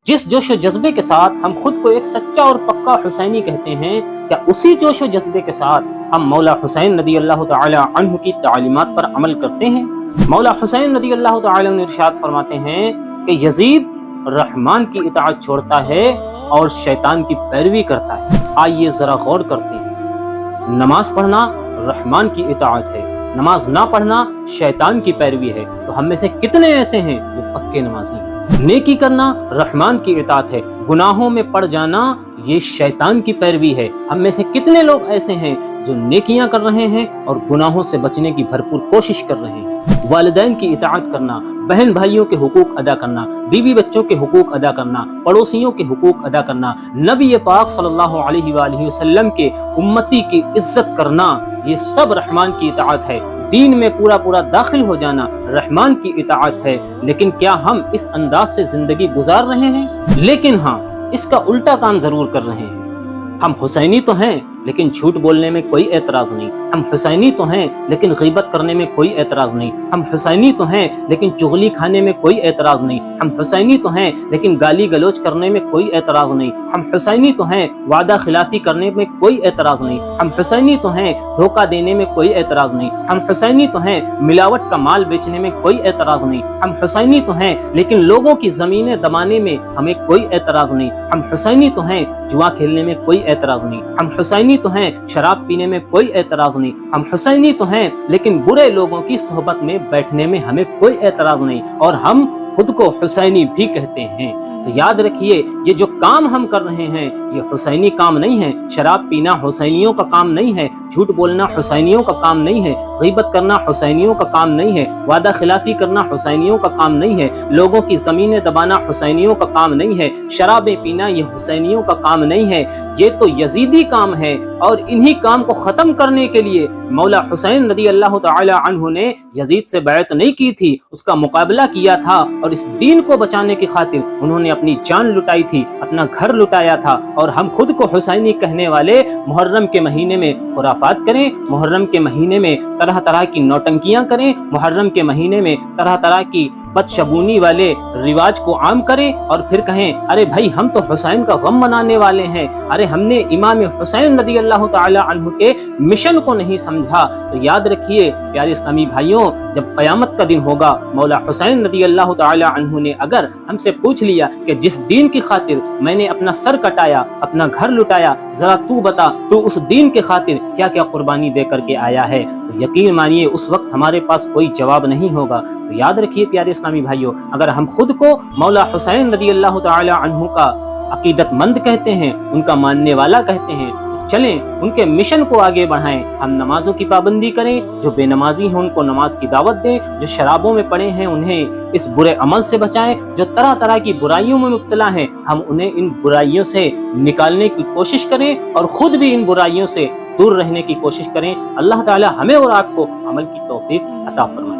جس جوش و جذبے کے ساتھ ہم خود کو ایک سچا اور پکا حسینی کہتے ہیں، کیا اسی جوش و جذبے کے ساتھ ہم مولا حسین رضی اللہ تعالی عنہ کی تعلیمات پر عمل کرتے ہیں؟ مولا حسین رضی اللہ تعالی عنہ ارشاد فرماتے ہیں کہ یزید رحمان کی اطاعت چھوڑتا ہے اور شیطان کی پیروی کرتا ہے۔ آئیے ذرا غور کرتے ہیں، نماز پڑھنا رحمان کی اطاعت ہے، نماز نہ پڑھنا شیطان کی پیروی ہے، تو ہم میں سے کتنے ایسے ہیں جو پکے نمازی ہیں؟ نیکی کرنا رحمان کی اطاعت ہے، گناہوں میں پڑ جانا یہ شیطان کی پیروی ہے۔ ہم میں سے کتنے لوگ ایسے ہیں جو نیکیاں کر رہے ہیں اور گناہوں سے بچنے کی بھرپور کوشش کر رہے ہیں؟ والدین کی اطاعت کرنا، بہن بھائیوں کے حقوق ادا کرنا، بیوی بچوں کے حقوق ادا کرنا، پڑوسیوں کے حقوق ادا کرنا، نبی پاک صلی اللہ علیہ وآلہ وسلم کے امتی کی عزت کرنا، یہ سب رحمان کی اطاعت ہے۔ دین میں پورا داخل ہو جانا رحمان کی اطاعت ہے۔ لیکن کیا ہم اس انداز سے زندگی گزار رہے ہیں؟ لیکن ہاں، اس کا الٹا کام ضرور کر رہے ہیں۔ ہم حسینی تو ہیں لیکن جھوٹ بولنے میں کوئی اعتراض نہیں، ہم حسینی تو ہیں لیکن غیبت کرنے میں کوئی اعتراض نہیں، ہم حسینی تو ہیں لیکن چغلی کھانے میں کوئی اعتراض نہیں، ہم حسینی تو ہیں لیکن گالی گلوچ کرنے میں کوئی اعتراض نہیں، ہم حسینی تو ہیں وعدہ خلافی کرنے میں کوئی اعتراض نہیں، ہم حسینی تو ہیں دھوکہ دینے میں کوئی اعتراض نہیں، ہم حسینی تو ہیں ملاوٹ کا مال بیچنے میں کوئی اعتراض نہیں، ہم حسینی تو ہیں لیکن لوگوں کی زمینیں دبانے میں ہمیں کوئی اعتراض نہیں، ہم حسینی تو ہیں جوا کھیلنے میں کوئی اعتراض نہیں، ہم حسینی تو ہیں شراب پینے میں کوئی اعتراض نہیں، ہم حسینی تو ہیں لیکن برے لوگوں کی صحبت میں بیٹھنے میں ہمیں کوئی اعتراض نہیں، اور ہم خود کو حسینی بھی کہتے ہیں۔ تو یاد رکھیے، یہ جو کام ہم کر رہے ہیں یہ حسینی کام نہیں ہے۔ شراب پینا حسینیوں کا کام نہیں ہے، جھوٹ بولنا حسینیوں کا کام نہیں ہے، غیبت کرنا حسینیوں کا کام نہیں ہے، وعدہ خلافی کرنا حسینیوں کا کام نہیں ہے، لوگوں کی زمینیں دبانا حسینیوں کا کام نہیں ہے، شرابیں پینا یہ حسینیوں کا کام نہیں ہے، یہ تو یزیدی کام ہے۔ اور انہی کام کو ختم کرنے کے لیے مولا حسین رضی اللہ تعالی عنہ نے یزید سے بیعت نہیں کی تھی، اس کا مقابلہ کیا تھا، اور اس دین کو بچانے کی خاطر انہوں نے اپنی جان لٹائی تھی، اپنا گھر لٹایا تھا۔ اور ہم خود کو حسینی کہنے والے محرم کے مہینے میں خرافات کریں، محرم کے مہینے میں طرح طرح کی نوٹنکیاں کریں، محرم کے مہینے میں طرح طرح کی بدشگونی والے رواج کو عام کریں، اور پھر کہیں ارے بھائی ہم تو حسین کا غم منانے والے ہیں، ارے ہم نے امام حسین رضی اللہ تعالی عنہ کے مشن کو نہیں سمجھا۔ تو یاد رکھیے پیارے اسلامی بھائیوں، جب قیامت کا دن ہوگا، مولا حسین رضی اللہ تعالی عنہ نے اگر ہم سے پوچھ لیا کہ جس دین کی خاطر میں نے اپنا سر کٹایا، اپنا گھر لٹایا، ذرا تو بتا تو اس دین کے خاطر کیا کیا قربانی دے کر کے آیا ہے، تو یقین مانیے اس وقت ہمارے پاس کوئی جواب نہیں ہوگا۔ تو یاد رکھیے پیارے اسلامی بھائیوں، اگر ہم خود کو مولا حسین رضی اللہ تعالی عنہ کا عقیدت مند کہتے ہیں، ان کا ماننے والا کہتے ہیں، تو چلیں ان کے مشن کو آگے بڑھائیں۔ ہم نمازوں کی پابندی کریں، جو بے نمازی ہیں ان کو نماز کی دعوت دیں، جو شرابوں میں پڑے ہیں انہیں اس برے عمل سے بچائیں، جو طرح طرح کی برائیوں میں مبتلا ہیں ہم انہیں ان برائیوں سے نکالنے کی کوشش کریں، اور خود بھی ان برائیوں سے دور رہنے کی کوشش کریں۔ اللہ تعالی ہمیں اور آپ کو عمل کی توفیق عطا فرمائے۔